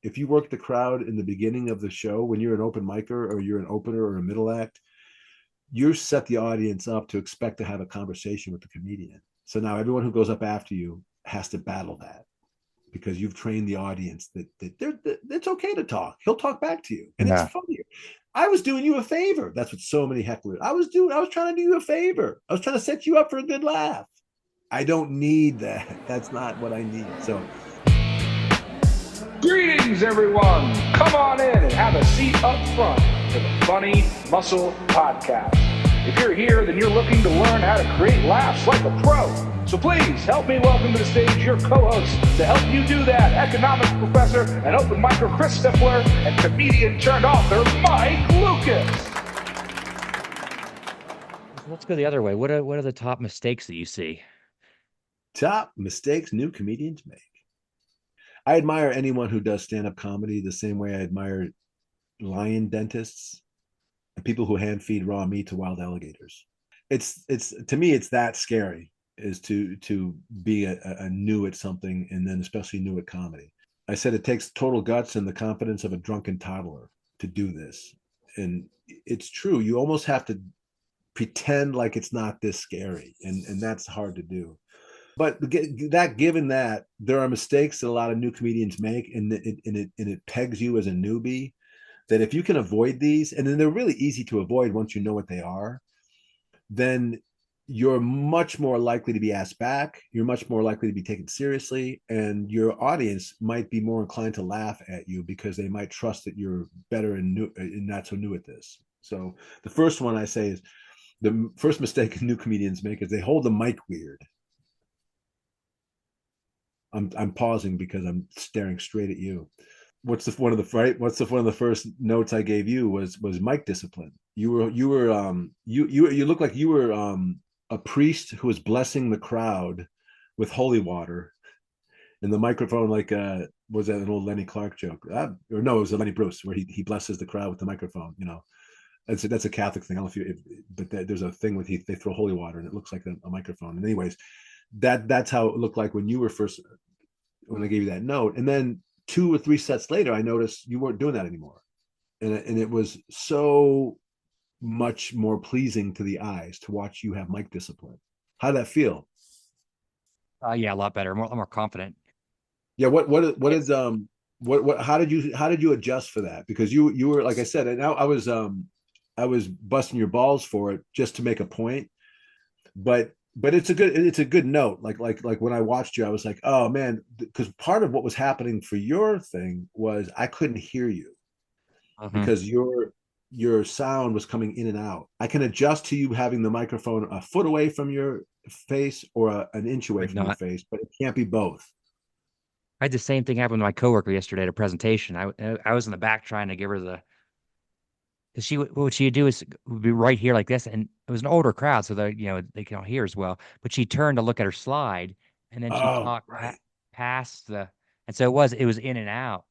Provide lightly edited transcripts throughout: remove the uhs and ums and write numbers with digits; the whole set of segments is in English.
if you work the crowd in the beginning of the show, when you're an open micer or you're an opener or a middle act, you set the audience up to expect to have a conversation with the comedian. So now everyone who goes up after you has to battle that because you've trained the audience that it's okay to talk. He'll talk back to you, and it's Yeah. funnier. I was doing you a favor. That's what so many hecklers. I was trying to do you a favor. I was trying to set you up for a good laugh. I don't need that. That's not what I need. So Greetings, everyone. Come on in and have a seat up front to the Funny Muscle Podcast. If you're here, then you're looking to learn how to create laughs like a pro. So please help me welcome to the stage your co-host to help you do that, economics professor and open micer Chris Stifler and comedian turned author Mike Lucas. Let's go the other way. What are the top mistakes that you see? top mistakes new comedians make. I admire anyone who does stand-up comedy the same way I admire lion dentists and people who hand feed raw meat to wild alligators. It's to me, it's that scary is to be a new at something, and then especially new at comedy. I said it takes total guts and the confidence of a drunken toddler to do this. And it's true. You almost have to pretend like it's not this scary. And that's hard to do. But that given that there are mistakes that a lot of new comedians make, and it pegs you as a newbie, that if you can avoid these, and then they're really easy to avoid once you know what they are, then you're much more likely to be asked back. You're much more likely to be taken seriously, and your audience might be more inclined to laugh at you because they might trust that you're better and new and not so new at this. So the first one I say is the first mistake new comedians make is they hold the mic weird. I'm pausing because I'm staring straight at you. One of the first notes I gave you was mic discipline. You look like you were a priest who was blessing the crowd with holy water, and the microphone was that an old Lenny Clark joke? Or no, it was a Lenny Bruce where he blesses the crowd with the microphone. That's a Catholic thing. I don't know but there's a thing with they throw holy water and it looks like a microphone. And anyways, that's how it looked like when you were first when I gave you that note. And then 2 or 3 sets later, I noticed you weren't doing that anymore, and it was so much more pleasing to the eyes to watch you have mic discipline. How did that feel? Yeah, a lot better, more confident. Yeah. What is what how did you adjust for that? Because you were, like I said, and I was busting your balls for it just to make a point, but it's a good note. Like when I watched you, I was like, oh man, because part of what was happening for your thing was I couldn't hear you Mm-hmm. because your sound was coming in and out. I can adjust to you having the microphone a foot away from your face or an inch away Like from your not. face, but it can't be both. I had the same thing happen to my coworker yesterday at a presentation. I was in the back trying to give her the because what she would do is would be right here like this, and it was an older crowd, so that they can't hear as well. But she turned to look at her slide, and then she Oh, talked right. past and so it was in and out.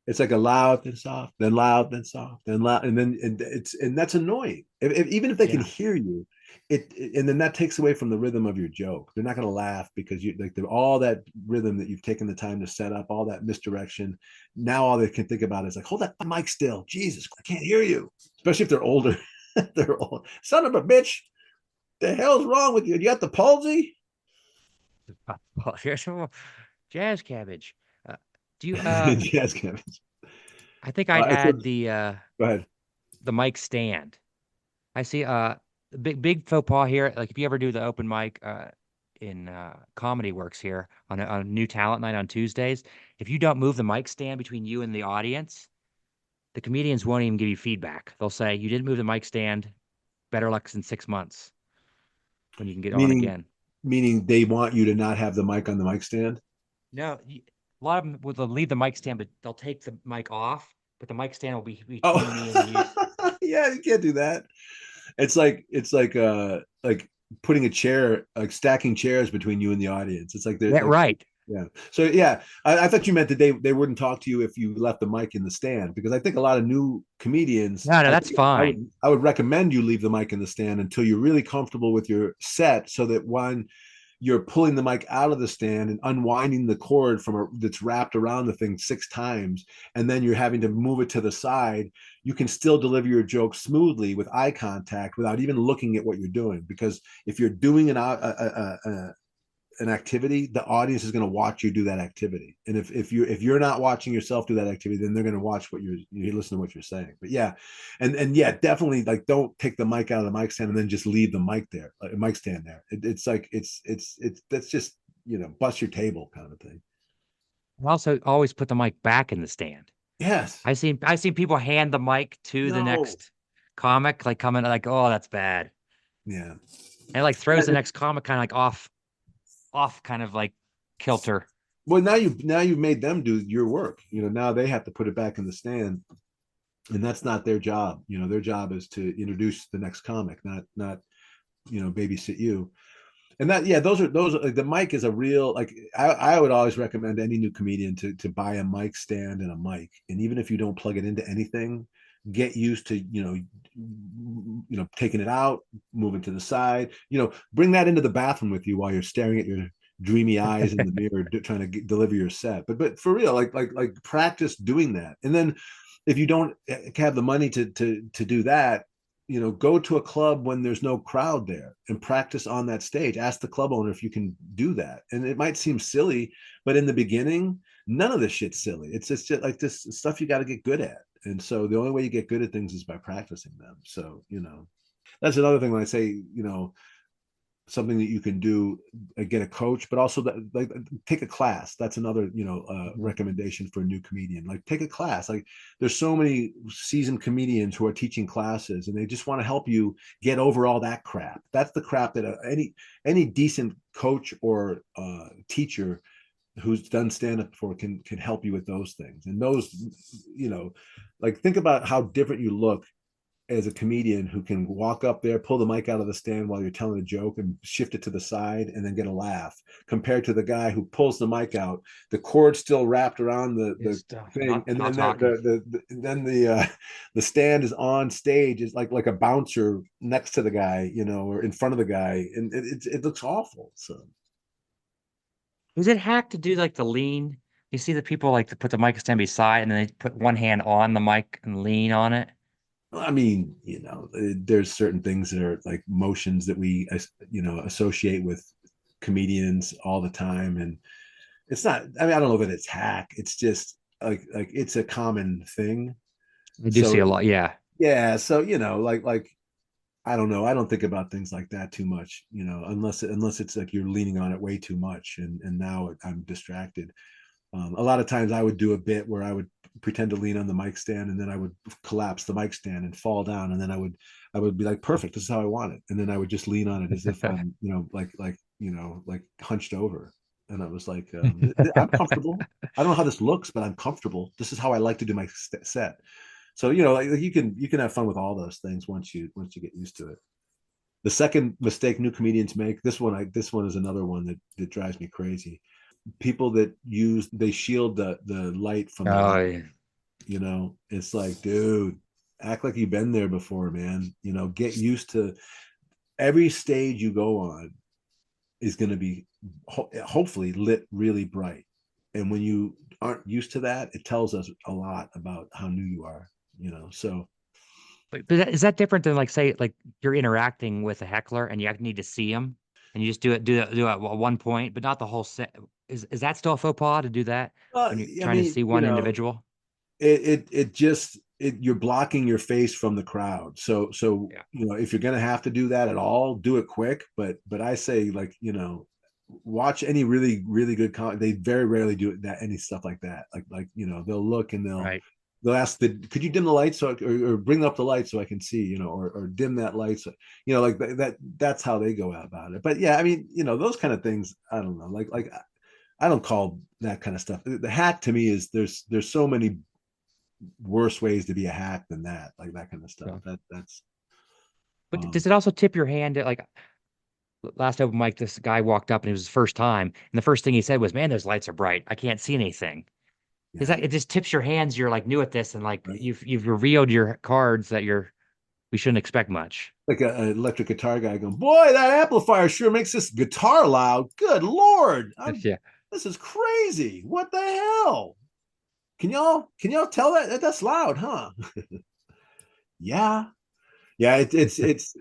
It's like a loud then soft, then loud then soft, then loud, and that's annoying. Even if they can Yeah. hear you, and then that takes away from the rhythm of your joke. They're not going to laugh because all that rhythm that you've taken the time to set up, all that misdirection. Now all they can think about is like, hold that mic still, Jesus, I can't hear you. Especially if they're older. They're old. Son of a bitch, the hell's wrong with you? You got the palsy? Well, here's some jazz cabbage. Uh, do you Yes, Kevin. I think I'd add Go ahead. the mic stand. I see the big faux pas here. Like if you ever do the open mic in Comedy Works here on a new talent night on Tuesdays, if you don't move the mic stand between you and the audience, the comedians won't even give you feedback. They'll say you didn't move the mic stand. Better luck in 6 months when you can get on Meaning, again. meaning they want you to not have the mic on the mic stand. No, a lot of them will they'll leave the mic stand, but they'll take the mic off. But the mic stand will be between me and you. Oh, yeah, you can't do that. It's like putting a chair, like stacking chairs between you and the audience. It's like they're That like, right. yeah. So yeah, I thought you meant that they wouldn't talk to you if you left the mic in the stand, because I think a lot of new comedians, No, that's fine. I would recommend you leave the mic in the stand until you're really comfortable with your set, so that when you're pulling the mic out of the stand and unwinding the cord that's wrapped around the thing 6 times, and then you're having to move it to the side, you can still deliver your joke smoothly with eye contact without even looking at what you're doing. Because if you're doing an activity, the audience is going to watch you do that activity. And if you're not watching yourself do that activity, then they're going to watch you listen to what you're saying. But yeah, and yeah, definitely, like, don't take the mic out of the mic stand and then just leave the mic there, like a mic stand there. It's like it's that's just, bust your table kind of thing. I also always put the mic back in the stand. Yes. I seen people hand the mic to the No. next comic, like coming like, oh, that's bad. Yeah. And it like throws the next comic kind of like off kind of like kilter. Well, now you've made them do your work. Now they have to put it back in the stand, and that's not their job. Their job is to introduce the next comic, not babysit you. And that, yeah, those are, like, the mic is a real, like, I would always recommend any new comedian to buy a mic stand and a mic. And even if you don't plug it into anything, get used to taking it out, moving to the side, bring that into the bathroom with you while you're staring at your dreamy eyes in the mirror trying to deliver your set. But for real, like practice doing that. And then if you don't have the money to do that, go to a club when there's no crowd there and practice on that stage. Ask the club owner if you can do that. And it might seem silly, but in the beginning, none of this shit's silly. It's just like this stuff you got to get good at. And so the only way you get good at things is by practicing them. So, that's another thing when I say, something that you can do, get a coach, but also like take a class. That's another recommendation for a new comedian. Like, take a class. Like, there's so many seasoned comedians who are teaching classes, and they just want to help you get over all that crap. That's the crap that any decent coach or teacher who's done stand-up before can help you with those things. And those, like, think about how different you look as a comedian who can walk up there, pull the mic out of the stand while you're telling a joke and shift it to the side and then get a laugh, compared to the guy who pulls the mic out, the cord still wrapped around the thing, and then the stand is on stage, is like a bouncer next to the guy, or in front of the guy, and it looks awful. So Is it hack to do like the lean? You see the people like to put the mic stand beside and then they put one hand on the mic and lean on it. I mean, there's certain things that are like motions that we, associate with comedians all the time. And it's not, I mean, I don't know that it's hack. It's just like it's a common thing. I do see So a lot. Yeah. yeah. So, like, I don't know. I don't think about things like that too much, unless it's like you're leaning on it way too much. And now I'm distracted. A lot of times I would do a bit where I would pretend to lean on the mic stand, and then I would collapse the mic stand and fall down, and then I would be like, perfect, this is how I want it, and then I would just lean on it as if I'm like hunched over, and I was like, I'm comfortable. I don't know how this looks, but I'm comfortable. This is how I like to do my set. So like you can have fun with all those things once you get used to it. The second mistake new comedians make, this one is another one that drives me crazy. People that they shield the light from the Yeah. It's like, dude, act like you've been there before, man. Get used to every stage you go on is going to be hopefully lit really bright. And when you aren't used to that, it tells us a lot about how new you are, so. But is that different than like say like you're interacting with a heckler and you need to see them and you just do it at one point, but not the whole set? Is that still a faux pas to do that when you're I trying to mean, see one individual? You're blocking your face from the crowd. So Yeah. if you're gonna have to do that at all, do it quick. But I say, like, watch any really really good they very rarely do that, any stuff like that. Like they'll look and Right. they'll ask, could you dim the light or bring up the light so I can see, or dim that light, so like that's how they go about it. But yeah, I mean, those kind of things, I don't know, like I don't call that kind of stuff. The hack to me is there's so many worse ways to be a hack than that, like that kind of stuff. Yeah. That's But does it also tip your hand at like last open mic, this guy walked up and it was his first time, and the first thing he said was, "Man, those lights are bright. I can't see anything." Is yeah, that it just tips your hands? You're like new at this, and like right. you've revealed your cards that you're we shouldn't expect much. Like an electric guitar guy going, boy, that amplifier sure makes this guitar loud. Good Lord. Yeah. This is crazy. What the hell? Can y'all tell that's loud, huh? Yeah. Yeah, it's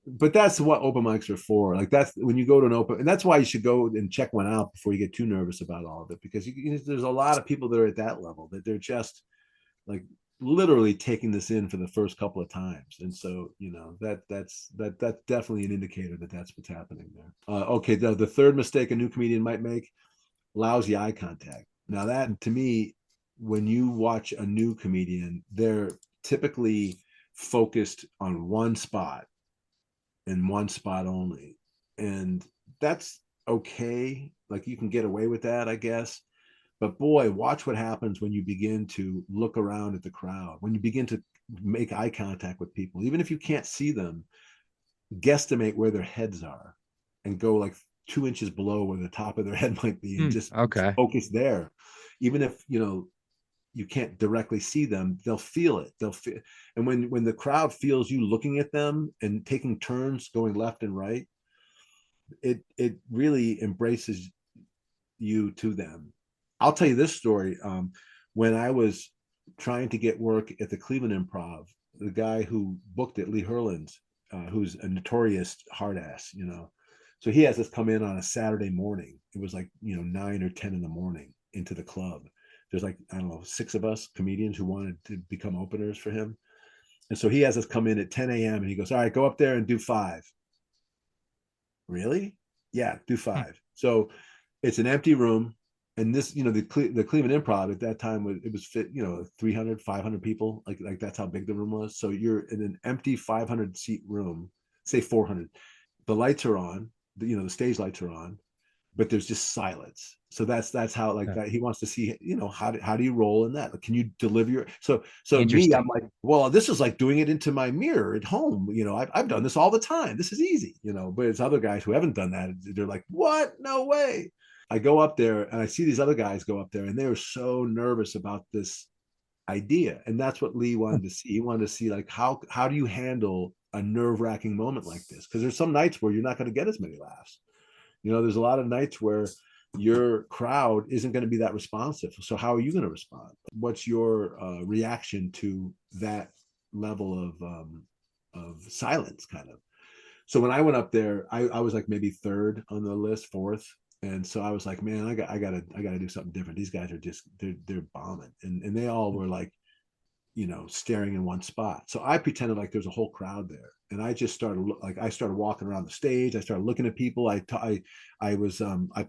but that's what open mics are for. Like that's when you go to an open, and that's why you should go and check one out before you get too nervous about all of it, because there's a lot of people that are at that level that they're just like literally taking this in for the first couple of times, and so that's definitely an indicator that that's what's happening there. Okay, the third mistake a new comedian might make: lousy eye contact. Now that to me, when you watch a new comedian, they're typically focused on one spot and one spot only. And that's okay. Like you can get away with that, I guess. But boy, watch what happens when you begin to look around at the crowd, when you begin to make eye contact with people, even if you can't see them, guesstimate where their heads are and go like 2 inches below where the top of their head might be and just Okay. focus there. Even if, you can't directly see them, they'll feel it. They'll feel, and when the crowd feels you looking at them and taking turns going left and right, it really embraces you to them. I'll tell you this story. When I was trying to get work at the Cleveland Improv, the guy who booked it, Lee Herlins, who's a notorious hard ass, so he has us come in on a Saturday morning. It was like 9 or 10 in the morning into the club. There's like, I don't know, 6 of us comedians who wanted to become openers for him. And so he has us come in at 10 a.m. and he goes, all right, go up there and do 5. Really? Yeah, do 5. So it's an empty room. And this, the Cleveland Improv at that time was fit, 300, 500 people. Like that's how big the room was. So you're in an empty 500 seat room, say 400. The lights are on, the stage lights are on, but there's just silence. So that's how like that he wants to see, how do you roll in that? Can you deliver your so me, I'm like, well, this is like doing it into my mirror at home. I've done this all the time. This is easy, but it's other guys who haven't done that. They're like, what? No way. I go up there and I see these other guys go up there and they were so nervous about this idea. And that's what Lee wanted to see. He wanted to see like how do you handle a nerve-wracking moment like this? Because there's some nights where you're not going to get as many laughs. There's a lot of nights where your crowd isn't going to be that responsive. So how are you going to respond? What's your reaction to that level of silence, kind of? So when I went up there, I was like maybe 3rd on the list, 4th. And so I was like, man, I gotta do something different. These guys are just they're bombing, and they all were like, staring in one spot. So I pretended like there's a whole crowd there, and I just started I started walking around the stage. I started looking at people. I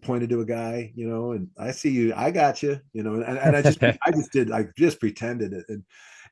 pointed to a guy, and I see you, I got you, and I just pretended it,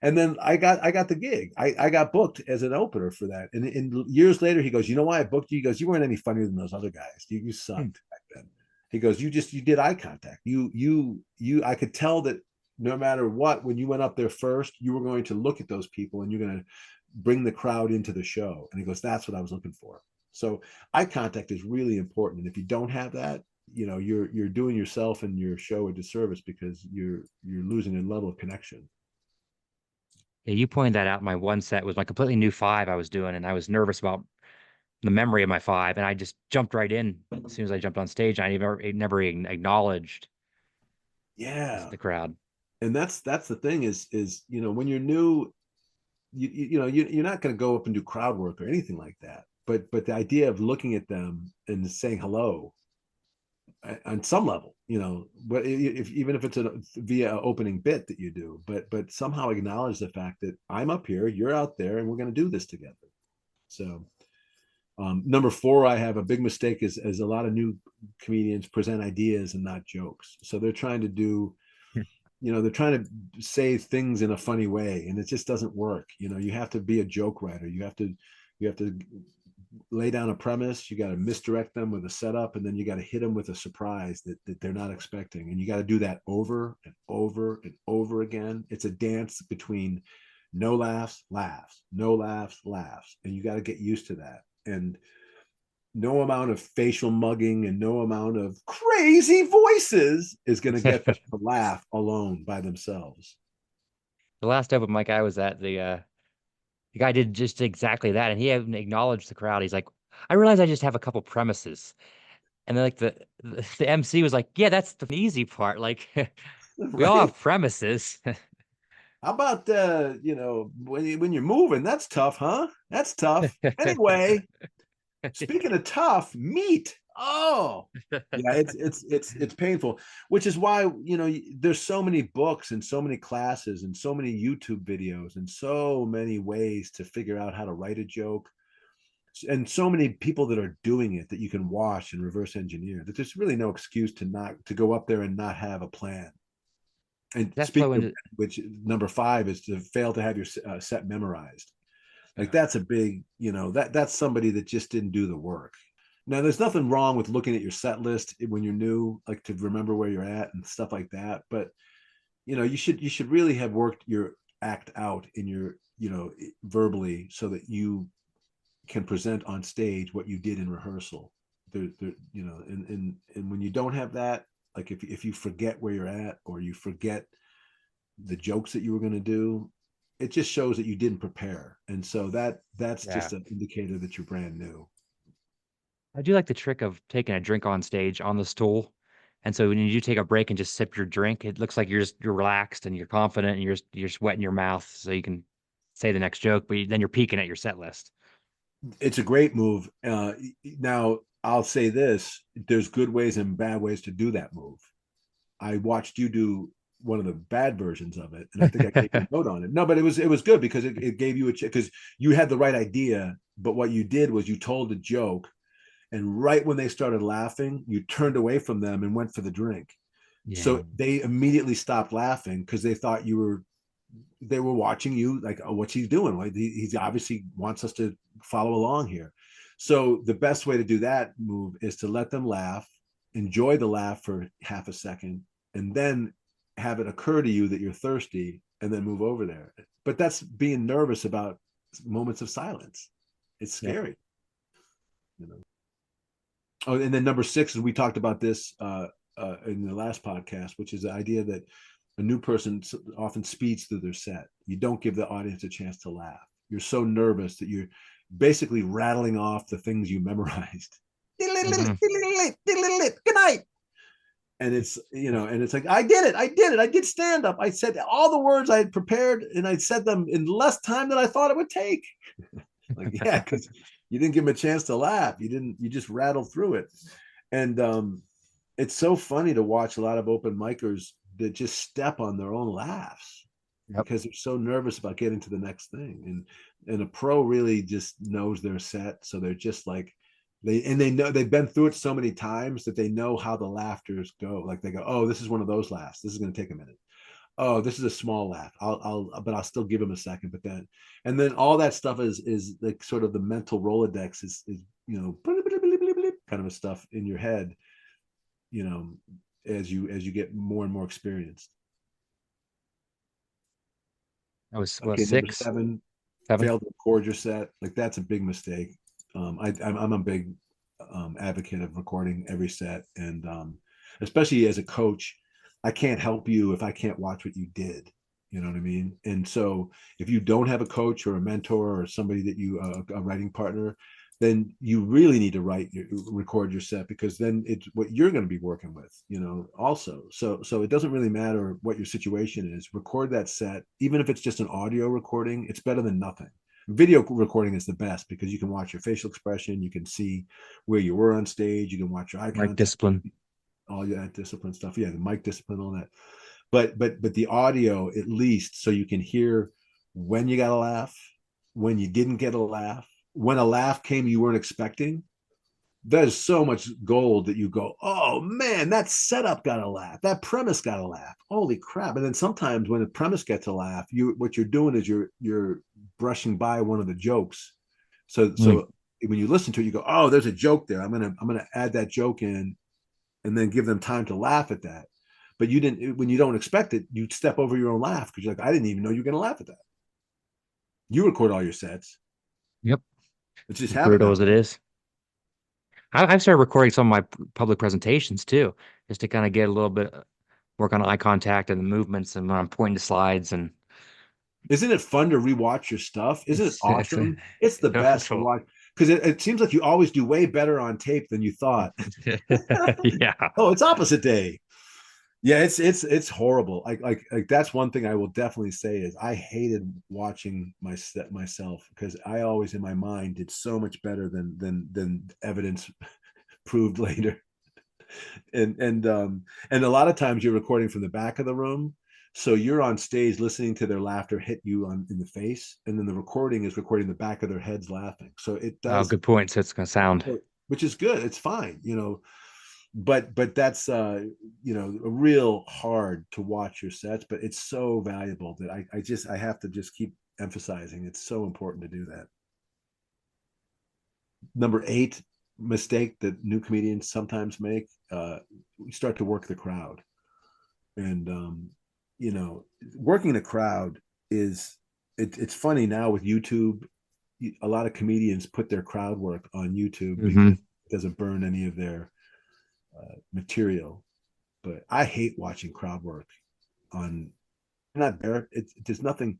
and then I got the gig. I got booked as an opener for that. And years later, he goes, you know why I booked you? He goes, you weren't any funnier than those other guys. You sucked back then. He goes, you did eye contact. I could tell that no matter what, when you went up there first, you were going to look at those people and you're going to bring the crowd into the show. And he goes, that's what I was looking for. So eye contact is really important. And if you don't have that, you're doing yourself and your show a disservice, because you're losing a level of connection. Yeah, you pointed that out. My one set was my completely new 5 I was doing, and I was nervous about the memory of my 5, and I just jumped right in as soon as I jumped on stage. I never acknowledged the crowd. And that's the thing is when you're new, you're not going to go up and do crowd work or anything like that. But the idea of looking at them and saying hello on some level, but even if it's via opening bit that you do, but somehow acknowledge the fact that I'm up here, you're out there, and we're going to do this together. So number 4, I have a big mistake is a lot of new comedians present ideas and not jokes. So they're trying to do, they're trying to say things in a funny way, and it just doesn't work. You have to be a joke writer. You have to lay down a premise. You got to misdirect them with a setup, and then you got to hit them with a surprise that they're not expecting. And you got to do that over and over and over again. It's a dance between no laughs, laughs, no laughs, laughs. And you got to get used to that. And no amount of facial mugging and no amount of crazy voices is going to get them to laugh alone by themselves. The last open mic I was at, the The guy did just exactly that, and he even acknowledged the crowd. He's like, "I realize I just have a couple premises," and then like the MC was like, "Yeah, that's the easy part. Like, we all Right? have premises." How about when you're moving? That's tough, huh? That's tough. Anyway, speaking of tough, meat. Oh, yeah, it's painful, which is why there's so many books and so many classes and so many YouTube videos and so many ways to figure out how to write a joke, and so many people that are doing it that you can watch and reverse engineer. That there's really no excuse to go up there and not have a plan. And That flow speaking of into which, number 5 is to fail to have your set memorized. Like uh, that's a big, that's somebody that just didn't do the work. Now, there's nothing wrong with looking at your set list when you're new, like to remember where you're at and stuff like that. But you should really have worked your act out in your, verbally, so that you can present on stage what you did in rehearsal. And when you don't have that, like if you forget where you're at, or you forget the jokes that you were going to do, it just shows that you didn't prepare. And so that's yeah. just an indicator that you're brand new. I do like the trick of taking a drink on stage on the stool. And so when you do take a break and just sip your drink, it looks like you're relaxed and you're confident and you're just wetting your mouth so you can say the next joke, but then you're peeking at your set list. It's a great move. Now, I'll say this: there's good ways and bad ways to do that move. I watched you do one of the bad versions of it, and I think I gave you a note on it. No, but it was good because it gave you because you had the right idea, but what you did was you told a joke, and right when they started laughing, you turned away from them and went for the drink. Yeah. So they immediately stopped laughing because they were watching you, like, oh, what's he doing? Like, he's obviously wants us to follow along here. So the best way to do that move is to let them laugh, enjoy the laugh for half a second, and then have it occur to you that you're thirsty, and then move over there. But that's being nervous about moments of silence. It's Yep. scary, you know. Oh, and then number 6 is, we talked about this in the last podcast, which is the idea that a new person often speeds through their set. You don't give the audience a chance to laugh. You're so nervous that you're basically rattling off the things you memorized. Hmm. Good night. And it's like, I did stand up. I said all the words I had prepared, and I said them in less time than I thought it would take. Like, yeah, because you didn't give them a chance to laugh. You just rattled through it. And it's so funny to watch a lot of open micers that just step on their own laughs Yep. because they're so nervous about getting to the next thing. And a pro really just knows their set, so they're just like, they know they've been through it so many times that they know how the laughters go. Like, they go, oh, this is one of those laughs. This is going to take a minute. Oh, this is a small laugh. But I'll still give him a second. But then all that stuff is like sort of the mental Rolodex is kind of a stuff in your head, you know, as you get more and more experienced. That was what, Okay, number six, 7, seven? fail to record your set. Like, that's a big mistake. I'm a big advocate of recording every set, and especially as a coach, I can't help you if I can't watch what you did. You know what I mean? And so, if you don't have a coach or a mentor or somebody that a writing partner, then you really need to record your set, because then it's what you're going to be working with, also. So it doesn't really matter what your situation is. Record that set, even if it's just an audio recording. It's better than nothing. Video recording is the best because you can watch your facial expression, you can see where you were on stage, you can watch your eye Mic contact, discipline. all that discipline stuff. Yeah, the mic discipline, all that. But the audio, at least, so you can hear when you got a laugh, when you didn't get a laugh, when a laugh came you weren't expecting. There's so much gold that you go, oh man, that setup got a laugh, that premise got a laugh, holy crap. And then sometimes when the premise gets a laugh, what you're doing is you're brushing by one of the jokes. So Mm. so when you listen to it, you go, oh, there's a joke there, I'm gonna add that joke in, and then give them time to laugh at that. But you didn't, when you don't expect it, you step over your own laugh because you're like, I didn't even know you were going to laugh at that. You record all your sets. Yep. It's just As habit brutal now. as it is. I've started recording some of my public presentations too, just to kind of get a little bit work on eye contact and the movements and when I'm pointing to slides and Isn't it fun to rewatch your stuff? Isn't it It's awesome? It's the best to watch because it seems like you always do way better on tape than you thought. yeah. Oh, it's opposite day. Yeah, it's horrible. Like that's one thing I will definitely say is I hated watching myself because I always in my mind did so much better than evidence proved later. And a lot of times you're recording from the back of the room, so you're on stage listening to their laughter hit you in the face, and then the recording is recording the back of their heads laughing. So it Oh, does, good point. So it's gonna sound. which is good. It's fine, but that's real hard to watch your sets, but it's so valuable that I have to just keep emphasizing it's so important to do that. Number 8 mistake that new comedians sometimes make, we start to work the crowd. And working the crowd is it's funny now with YouTube. A lot of comedians put their crowd work on YouTube because Mhm. it doesn't burn any of their material. But I hate watching crowd work on, not there. There's nothing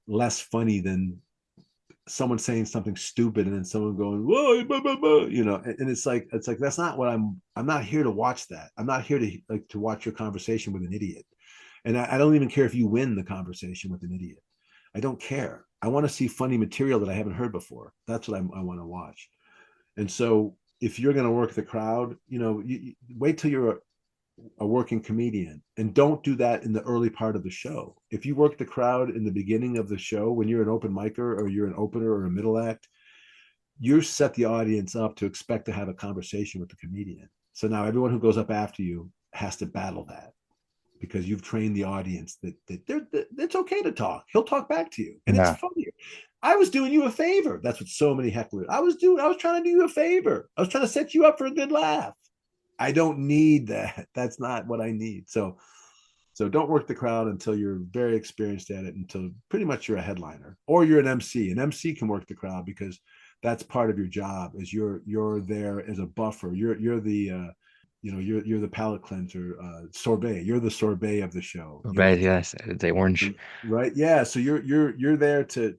less funny than someone saying something stupid and then someone going, whoa, blah, blah, blah, and it's like that's not what I'm not here to watch that. I'm not here to watch your conversation with an idiot. And I don't even care if you win the conversation with an idiot. I don't care. I want to see funny material that I haven't heard before. That's what I want to watch. And so if you're going to work the crowd, you wait till you're a working comedian and don't do that in the early part of the show. If you work the crowd in the beginning of the show, when you're an open micer or you're an opener or a middle act, you set the audience up to expect to have a conversation with the comedian. So now everyone who goes up after you has to battle that because you've trained the audience that it's okay to talk. He'll talk back to you, and it's Yeah. funnier. I was doing you a favor. That's what so many hecklers. I was trying to do you a favor. I was trying to set you up for a good laugh. I don't need that. That's not what I need. So don't work the crowd until you're very experienced at it, until pretty much you're a headliner or you're an MC. An MC can work the crowd because that's part of your job. Is you're there as a buffer. You're the you're the palate cleanser, sorbet. You're the sorbet of the show. Right, yes, the orange. Right. Yeah. So you're there to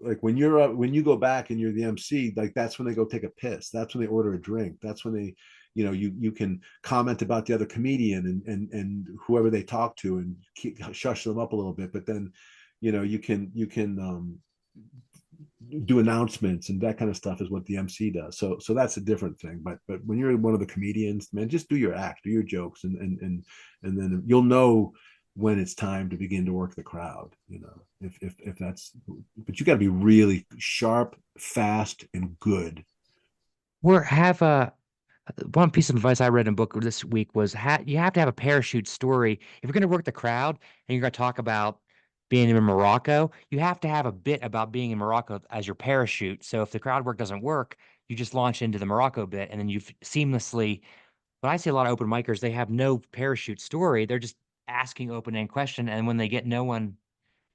like when you go back and you're the MC, like that's when they go take a piss. That's when they order a drink. That's when they, you can comment about the other comedian and whoever they talk to and shush them up a little bit. But then, you can do announcements and that kind of stuff is what the MC does. So that's a different thing. But when you're one of the comedians, man, just do your act, do your jokes, and then you'll know when it's time to begin to work the crowd. If that's, but you got to be really sharp, fast, and good. We're have a one piece of advice I read in a book this week was you have to have a parachute story. If you're going to work the crowd and you're going to talk about being in Morocco, you have to have a bit about being in Morocco as your parachute. So if the crowd work doesn't work, you just launch into the Morocco bit and then you've seamlessly. But I see a lot of open micers, they have no parachute story. They're just asking open-end question. And when they get no one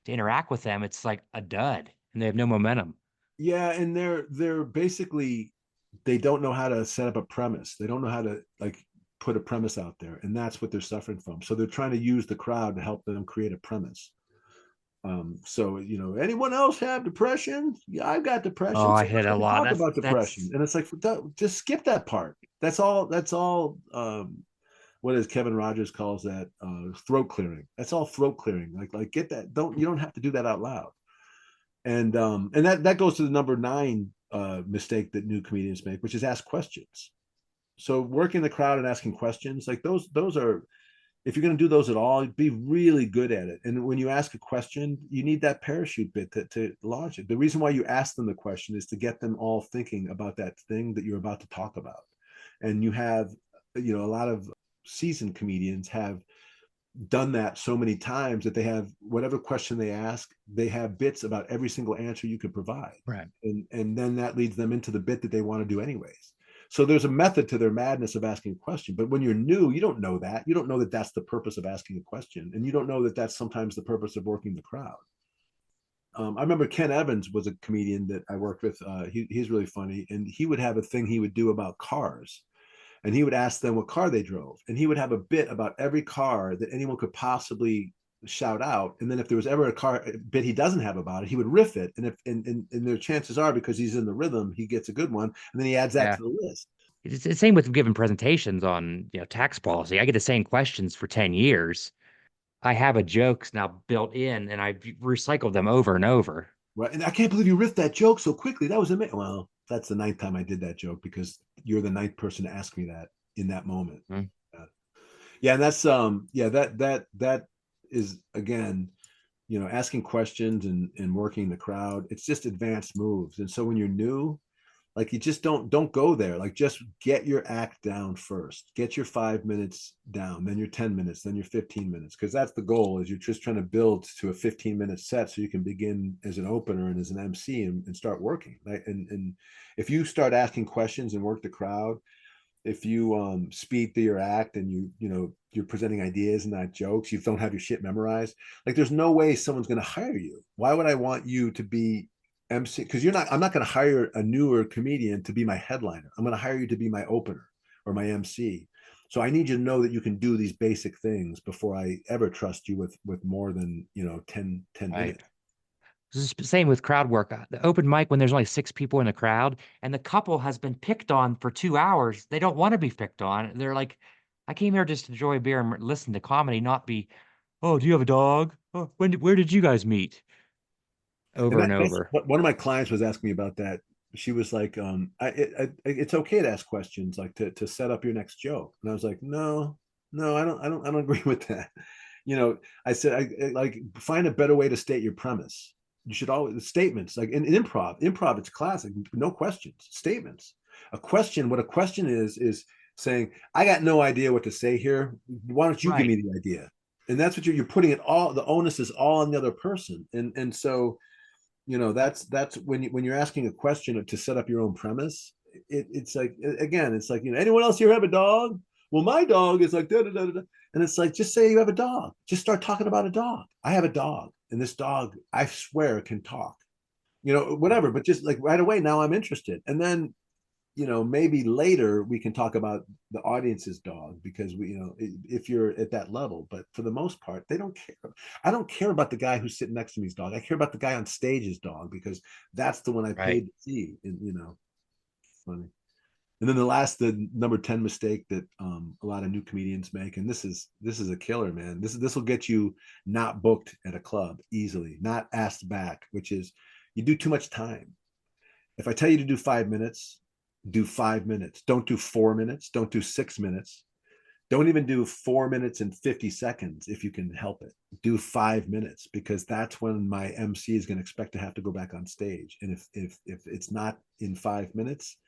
to interact with them, it's like a dud and they have no momentum. Yeah, and they're basically, they don't know how to set up a premise. They don't know how to like put a premise out there, and that's what they're suffering from. So they're trying to use the crowd to help them create a premise. So anyone else have depression? Yeah, I've got Oh, depression. I So hit a let's lot. talk about depression. That's And it's like, just skip that part. That's all. What is Kevin Rogers calls that, throat clearing. That's all throat clearing. Like get that. You don't have to do that out loud. And that goes to the number 9 mistake that new comedians make, which is ask questions. So working the crowd and asking questions, like those are, if you're going to do those at all, be really good at it. And when you ask a question, you need that parachute bit to launch it. The reason why you ask them the question is to get them all thinking about that thing that you're about to talk about. And you have, a lot of seasoned comedians have done that so many times that they have whatever question they ask, they have bits about every single answer you could provide. right. And then that leads them into the bit that they want to do anyways. So there's a method to their madness of asking a question. But when you're new, you don't know that. You don't know that that's the purpose of asking a question. And you don't know that that's sometimes the purpose of working the crowd. I remember Ken Evans was a comedian that I worked with. He's really funny. And he would have a thing he would do about cars. And he would ask them what car they drove. And he would have a bit about every car that anyone could possibly shout out. And then if there was ever a bit he doesn't have about it, he would riff it. And if and their chances are, because he's in the rhythm, he gets a good one, and then he adds that Yeah. to the list. It's the same with giving presentations on, tax policy. I get the same questions for 10 years. I have a jokes now built in and I've recycled them over and over. Right. And I can't believe you riffed that joke so quickly. That was amazing. Well, that's the ninth time I did that joke, because you're the ninth person to ask me that in that moment. Hmm. Yeah, and that's yeah, that is, again, asking questions and working the crowd. It's just advanced moves. And so when you're new, like, you just don't go there. Like, just get your act down first. Get your 5 minutes down, then your 10 minutes, then your 15 minutes, because that's the goal. Is you're just trying to build to a 15-minute set so you can begin as an opener and as an MC and start working. Right. And if you start asking questions and work the crowd, if you speed through your act and you're presenting ideas and not jokes, you don't have your shit memorized, like, there's no way someone's going to hire you. Why would I want you to be MC? Because I'm not going to hire a newer comedian to be my headliner. I'm going to hire you to be my opener or my MC. So I need you to know that you can do these basic things before I ever trust you with more than 10 Right. minutes. It's the same with crowd work. The open mic, when there's only 6 people in the crowd and the couple has been picked on for 2 hours, they don't want to be picked on. They're like, I came here just to enjoy a beer and listen to comedy, not be, oh, do you have a dog? Oh, where did you guys meet? And Over and that's over. what one of my clients was asking me about that. She was like, it's okay to ask questions, like, to set up your next joke. And I was like, no, I don't agree with that. I said, like, find a better way to state your premise. You should always statements, like in improv, it's classic. No questions, statements. What a question is saying, I got no idea what to say here. Why don't you give Right. me the idea? And that's what you're putting it all. The onus is all on the other person. And so, that's when you're asking a question to set up your own premise. It's like, again, it's like, anyone else here have a dog? Well, my dog is like da, da, da, da. And it's like, just say you have a dog. Just start talking about a dog. I have a dog, and this dog, I swear, can talk. Whatever. But just, like, right away, now I'm interested. And then, maybe later we can talk about the audience's dog, because if you're at that level. But for the most part, they don't care. I don't care about the guy who's sitting next to me's dog. I care about the guy on stage's dog, because that's the one I Right. paid to see. And funny. And then the number 10 mistake that a lot of new comedians make, and this is a killer, man. This will get you not booked at a club easily, not asked back, which is, you do too much time. If I tell you to do 5 minutes, do 5 minutes. Don't do 4 minutes. Don't do 6 minutes. Don't even do 4 minutes and 50 seconds if you can help it. Do 5 minutes, because that's when my MC is going to expect to have to go back on stage. And if it's not in 5 minutes,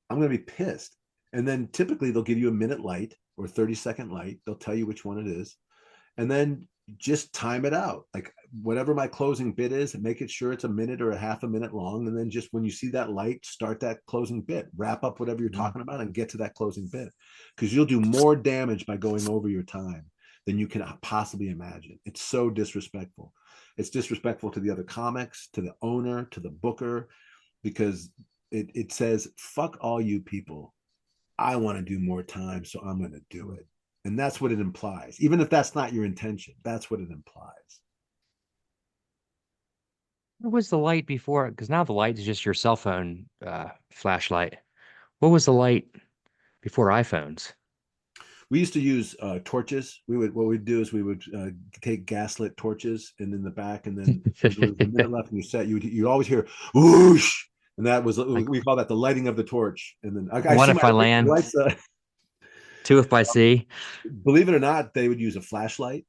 I'm going to be pissed. And then typically they'll give you a minute light or 30-second light. They'll tell you which one it is. And then just time it out. Like, whatever my closing bit is, make it sure it's a minute or a half a minute long. And then just when you see that light, start that closing bit, wrap up whatever you're talking about and get to that closing bit. Because you'll do more damage by going over your time than you can possibly imagine. It's so disrespectful. It's disrespectful to the other comics, to the owner, to the booker, because it says, fuck all you people. I want to do more time, so I'm going to do it. And that's what it implies. Even if that's not your intention, that's what it implies. What was the light before? Because now the light is just your cell phone flashlight. What was the light before iPhones? We used to use torches. What we'd do is we would take gaslit torches, and in the back, and then if there was a minute left in your set, you'd always hear whoosh, and that was, Like, we call that the lighting of the torch. And then one see if I land, lights. two if I see. Believe it or not, they would use a flashlight,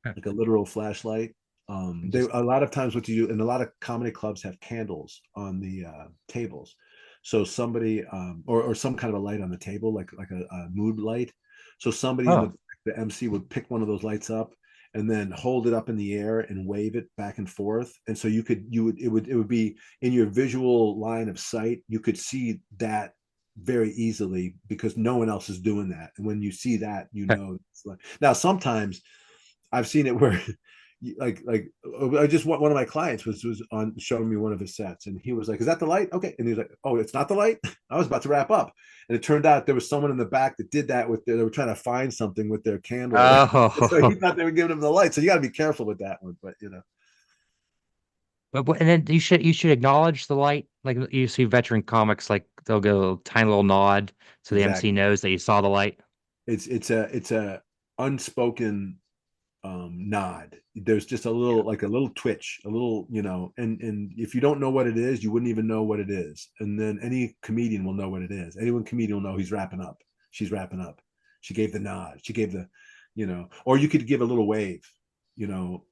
Huh. like a literal flashlight. They a lot of times what you do, and a lot of comedy clubs have candles on the tables. So somebody or some kind of a light on the table, like a mood light. So somebody in Oh, the MC would pick one of those lights up and then hold it up in the air and wave it back and forth. And so it would be in your visual line of sight. You could see that very easily, because no one else is doing that. And when you see that, it's like, now sometimes I've seen it where I just one of my clients was on showing me one of his sets, and he was like, "Is that the light?" Okay, and he was like, "Oh, it's not the light." I was about to wrap up, and it turned out there was someone in the back that did that with they were trying to find something with their candle, so he Oh, thought they were giving him the light. So you got to be careful with that one, but and then you should acknowledge the light. Like you see veteran comics, like they'll go tiny little nod so the MC exactly. knows that you saw the light. It's a unspoken nod. There's just a little like a little twitch, a little, and if you don't know what it is, you wouldn't even know what it is. And then any comedian will know what it is. Anyone comedian will know he's wrapping up. She's wrapping up. She gave the nod. She gave the, or you could give a little wave,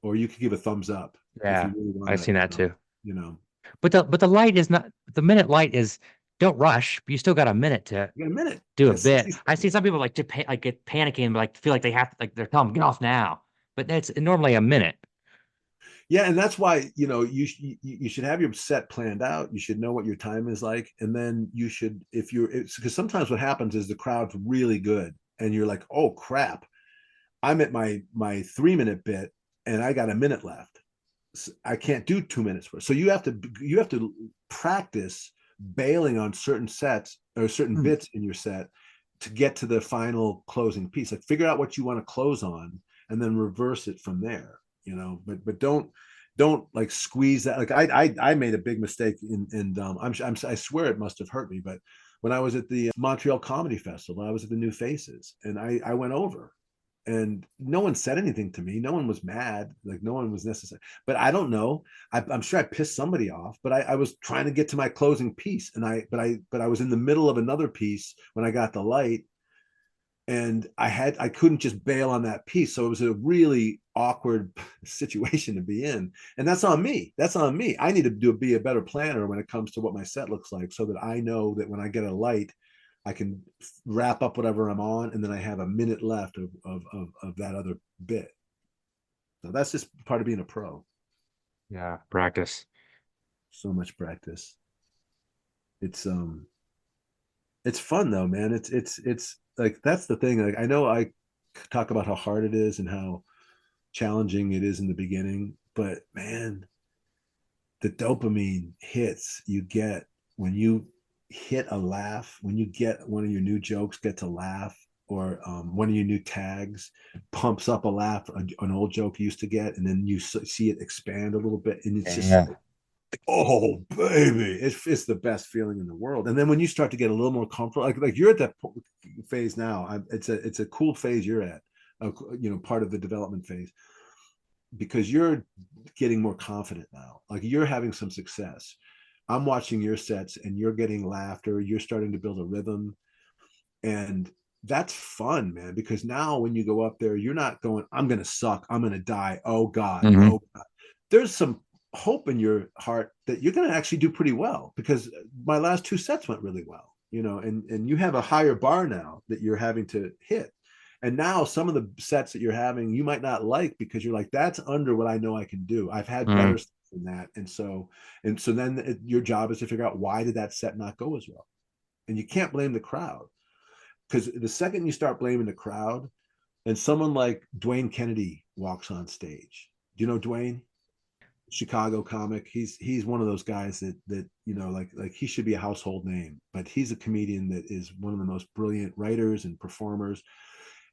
or you could give a thumbs up if you Yeah, really want I've to, seen that too. you know, But the light is not the minute light is don't rush. You still got a minute to you got a minute. do You a got 60 bit. I seconds. see some people like like get panicking, like feel like they have to like they're telling them get off now. But it's normally a minute. Yeah, and that's why you should have your set planned out. You should know what your time is like, and then you should if you're because sometimes what happens is the crowd's really good, and you're like, oh crap, I'm at my 3 minute bit, and I got a minute left. I can't do 2 minutes worth. So you have to practice bailing on certain sets or certain Hmm. bits in your set to get to the final closing piece. Like figure out what you want to close on and then reverse it from there. But don't like squeeze that. Like I made a big mistake I swear it must have hurt me, but when I was at the Montreal Comedy Festival, I was at the New Faces, and I went over, and no one said anything to me. No one was mad. Like no one was necessary. But I don't know. I'm sure I pissed somebody off. But I was trying to get to my closing piece, and I was in the middle of another piece when I got the light, and I couldn't just bail on that piece. So it was a really awkward situation to be in, and that's on me. That's on me. I need to be a better planner when it comes to what my set looks like, so that I know that when I get a light, I can wrap up whatever I'm on, and then I have a minute left of that other bit. So that's just part of being a pro. Yeah, practice. So much practice. It's it's fun though, man. It's like that's the thing. Like I know I talk about how hard it is and how challenging it is in the beginning, but man, the dopamine hits you get when you hit a laugh, when you get one of your new jokes get to laugh, or one of your new tags pumps up a laugh, an old joke you used to get, and then you see it expand a little bit, and it's just Yeah. like, oh baby, it's the best feeling in the world. And then when you start to get a little more comfortable, like you're at that phase now, it's a cool phase you're at, part of the development phase, because you're getting more confident now. Like you're having some success. I'm watching your sets and you're getting laughter. You're starting to build a rhythm. And that's fun, man, because now when you go up there, you're not going, I'm going to suck. I'm going to die. Oh God. Hmm. Oh God. There's some hope in your heart that you're going to actually do pretty well, because my last two sets went really well, and you have a higher bar now that you're having to hit. And now some of the sets that you're having, you might not like, because you're like, that's under what I know I can do. I've had better Mm. sets than that. And so then your job is to figure out, why did that set not go as well? And you can't blame the crowd, because the second you start blaming the crowd, and someone like Dwayne Kennedy walks on stage. Do you know Dwayne? Chicago comic. He's one of those guys that like he should be a household name, but he's a comedian that is one of the most brilliant writers and performers.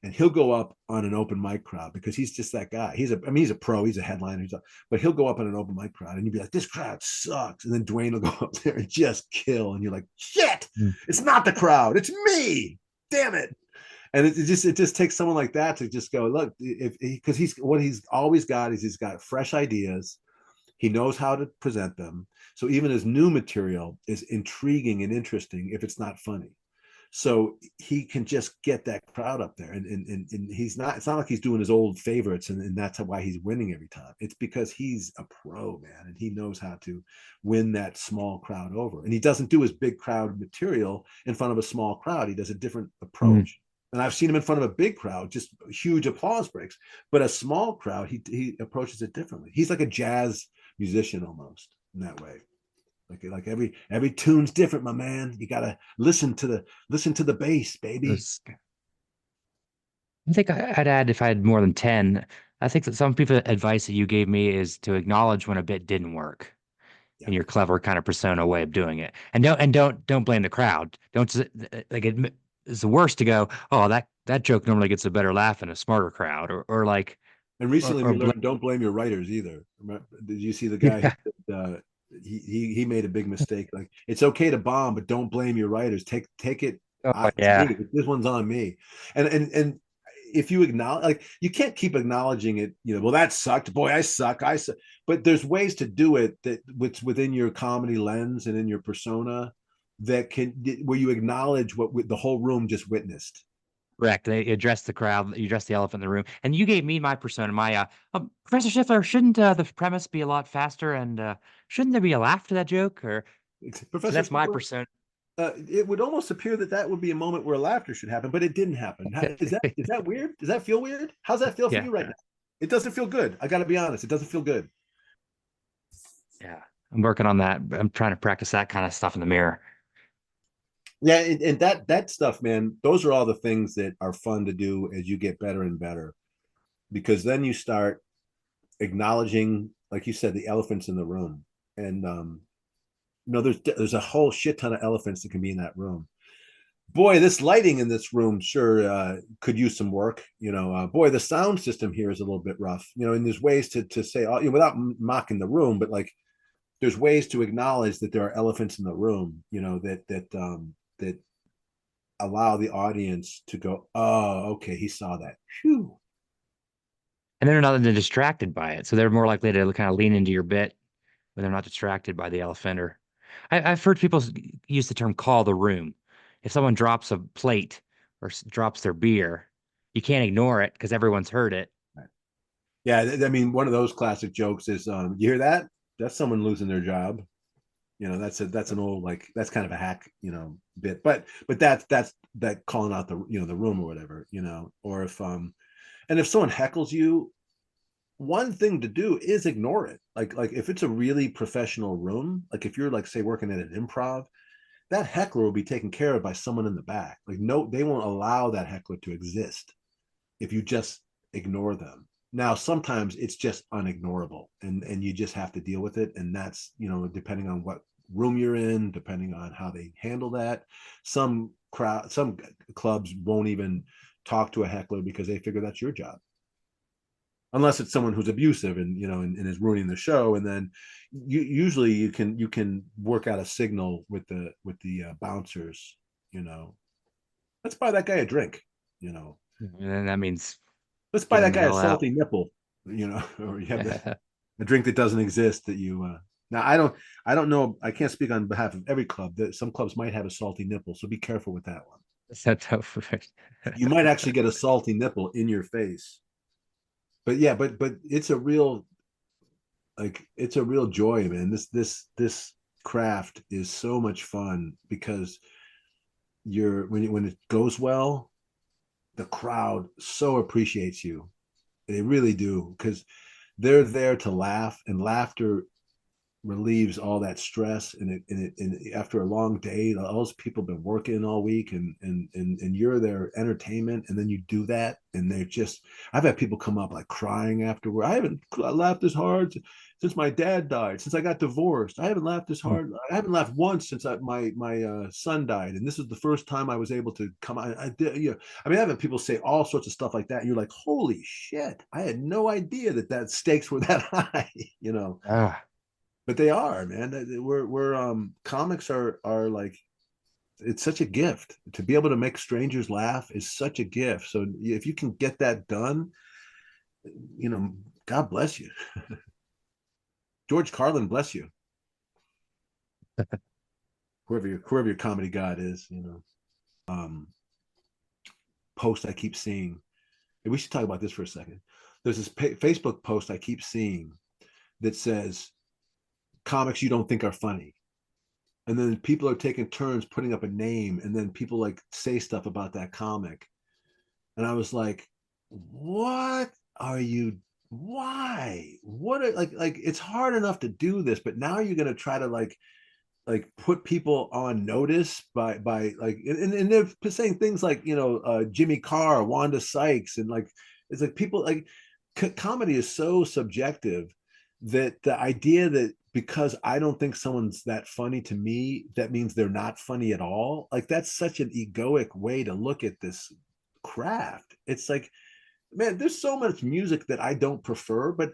And he'll go up on an open mic crowd because he's just that guy. He's a pro, he's a headliner, but he'll go up on an open mic crowd and you'd be like, this crowd sucks. And then Dwayne will go up there and just kill. And you're like, shit, Mm. it's not the crowd, it's me. Damn it. And it just takes someone like that to just go, look, because he's always got is he's got fresh ideas. He knows how to present them. So even his new material is intriguing and interesting if it's not funny. So he can just get that crowd up there. And it's not like he's doing his old favorites and that's why he's winning every time. It's because he's a pro, man, and he knows how to win that small crowd over. And he doesn't do his big crowd material in front of a small crowd. He does a different Mm. approach. And I've seen him in front of a big crowd, just huge applause breaks. But a small crowd, he approaches it differently. He's like a jazz musician almost in that way. Like every tune's different, my man. You gotta listen to the bass, baby. I think I'd add if I had more than 10. I think that some people advice that you gave me is to acknowledge when a bit didn't work Yeah. in your clever kind of persona way of doing it. And don't blame the crowd. Don't like admit it's the worst to go, oh, that joke normally gets a better laugh in a smarter crowd or like And recently or we blame learned don't blame your writers either. Did you see the guy who yeah. said, he made a big mistake? Like it's okay to bomb, but don't blame your writers. Take it. Oh It's yeah. me. This one's on me. And if you acknowledge, like you can't keep acknowledging it. Well that sucked. Boy, I suck. I suck. But there's ways to do it that which within your comedy lens and in your persona that can where you acknowledge what the whole room just witnessed. Correct. They address the crowd, you address the elephant in the room. And you gave me my persona, my Professor Schiffler, shouldn't the premise be a lot faster and shouldn't there be a laugh to that joke? Or so Professor that's my Stickler, persona. it would almost appear that that would be a moment where laughter should happen, but it didn't happen. Is that weird? Does that feel weird? How's that feel for Yeah. you right now? It doesn't feel good. I got to be honest. It doesn't feel good. Yeah. I'm working on that. I'm trying to practice that kind of stuff in the mirror. Yeah, and that stuff, man. Those are all the things that are fun to do as you get better and better, because then you start acknowledging, like you said, the elephants in the room, and there's a whole shit ton of elephants that can be in that room. Boy, this lighting in this room sure could use some work. Boy, the sound system here is a little bit rough. And there's ways to say, without mocking the room, but like there's ways to acknowledge that there are elephants in the room. That allow the audience to go, oh, okay, he saw that. Phew. And they're not distracted by it. So they're more likely to kind of lean into your bit when they're not distracted by the elephant. Or I've heard people use the term call the room. If someone drops a plate or drops their beer, you can't ignore it because everyone's heard it. Yeah, I mean, one of those classic jokes is, you hear that? That's someone losing their job. That's an old, like, that's kind of a hack, bit. But that's that calling out the room or whatever, or if someone heckles you, one thing to do is ignore it. Like if it's a really professional room, like if you're, like, say, working at an improv, that heckler will be taken care of by someone in the back. Like, no, they won't allow that heckler to exist if you just ignore them. Now, sometimes it's just unignorable, and you just have to deal with it. And that's, depending on what room you're in, depending on how they handle that. Some clubs won't even talk to a heckler because they figure that's your job, unless it's someone who's abusive and is ruining the show. And then usually you can work out a signal with the bouncers. Let's buy that guy a drink. And that means Let's buy get him that the guy a hell out. salty nipple. Or you have a drink that doesn't exist that you. Now I don't know. I can't speak on behalf of every club. That some clubs might have a salty nipple, so be careful with that one. So tough. You might actually get a salty nipple in your face. But yeah, but it's a real joy, man. This craft is so much fun because when it goes well, the crowd so appreciates you. They really do, because they're there to laugh, and laughter relieves all that stress. And after a long day, all those people have been working all week, and you're their entertainment, and then you do that, and they're just. I've had people come up like crying afterward. I haven't laughed this hard since my dad died. Since I got divorced, I haven't laughed this hard. I haven't laughed once since my son died, and this is the first time I was able to come. I did. I mean, I've had people say all sorts of stuff like that. You're like, holy shit! I had no idea that stakes were that high. Ah, But they are, man. We're comics are like, it's such a gift to be able to make strangers laugh is such a gift. So if you can get that done, God bless you. George Carlin bless you. Whoever your comedy god is, um post I keep seeing. And we should talk about this for a second. There's this Facebook post I keep seeing that says comics you don't think are funny, and then people are taking turns putting up a name, and then people like say stuff about that comic, and I was like, what are you, why, what are, like it's hard enough to do this, but now you're going to try to like put people on notice by like, and they're saying things like Jimmy Carr, Wanda Sykes, and like it's like people like comedy is so subjective that the idea that because I don't think someone's that funny to me, that means they're not funny at all. Like that's such an egoic way to look at this craft. It's like, man, there's so much music that I don't prefer, but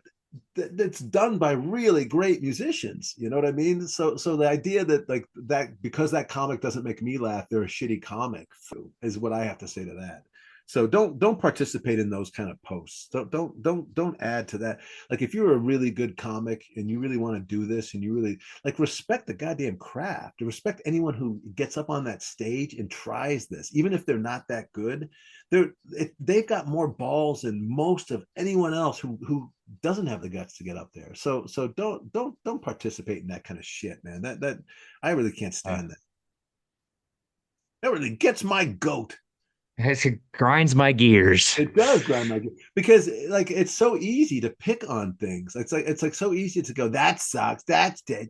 that's done by really great musicians. You know what I mean? So the idea that like that because that comic doesn't make me laugh, they're a shitty comic is what I have to say to that. So don't participate in those kind of posts. Don't add to that. Like if you're a really good comic and you really want to do this and you really like respect the goddamn craft, respect anyone who gets up on that stage and tries this, even if they're not that good. They've got more balls than most of anyone else who doesn't have the guts to get up there. So don't participate in that kind of shit, man. That I really can't stand that. That really gets my goat. It grinds my gears. It does grind my gears because like it's so easy to pick on things. It's like so easy to go that sucks. That's that.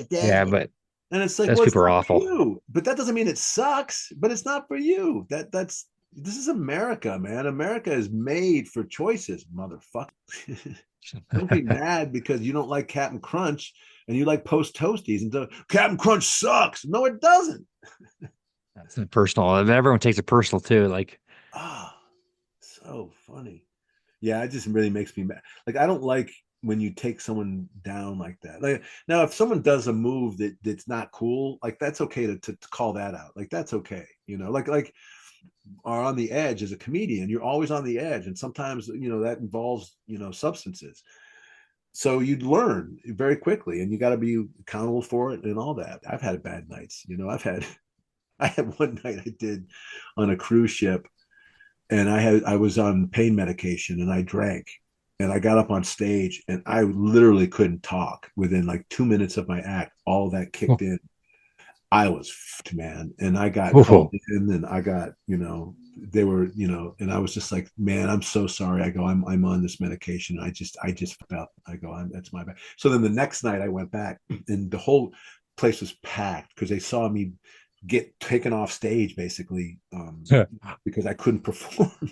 Yeah, but And it's like, those well, it's people are not for awful. you. But that doesn't mean it sucks. But it's not for you. That's this is America, man. America is made for choices, motherfucker. Don't be mad because you don't like Captain Crunch and you like Post Toasties and so Captain Crunch sucks. No, it doesn't. That's personal. Everyone takes it personal too. Like, Ah, so funny. Yeah, it just really makes me mad. Like I don't like when you take someone down like that. Like now, if someone does a move that's not cool, like that's okay to call that out. Like that's okay, you know. Like are on the edge as a comedian. You're always on the edge, and sometimes that involves substances. So you'd learn very quickly, and you got to be accountable for it and all that. I've had bad nights. I had one night I did on a cruise ship and I was on pain medication and I drank and I got up on stage and I literally couldn't talk within like 2 minutes of my act. All that kicked in. I was fucked, man, and I got called in and I got they were and I was just like, man, I'm so sorry. I go, I'm on this medication. I just felt. I go, that's my bad. So then the next night I went back and the whole place was packed because they saw me get taken off stage basically because I couldn't perform.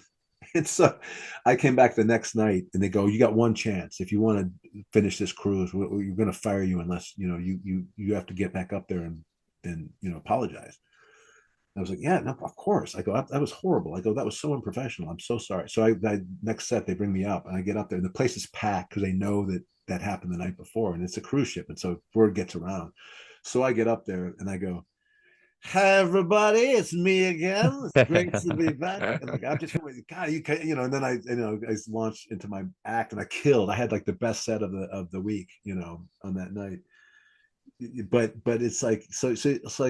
And so I came back the next night and they go, you got one chance. If you want to finish this cruise, we're going to fire you unless, you have to get back up there and apologize. I was like, yeah, no, of course. I go, that was horrible. I go, that was so unprofessional. I'm so sorry. So I next set, they bring me up and I get up there and the place is packed because they know that happened the night before and it's a cruise ship. And so word gets around. So I get up there and I go, hi everybody, it's me again. It's great to be back. And like I'm just God, and then I launched into my act and I killed. I had like the best set of the week, on that night. But it's like so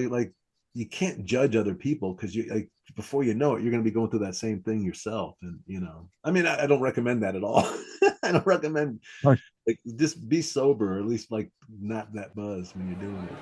like you can't judge other people because you like before you know it, you're gonna be going through that same thing yourself. And I mean I don't recommend that at all. I don't recommend like just be sober or at least like not that buzz when you're doing it.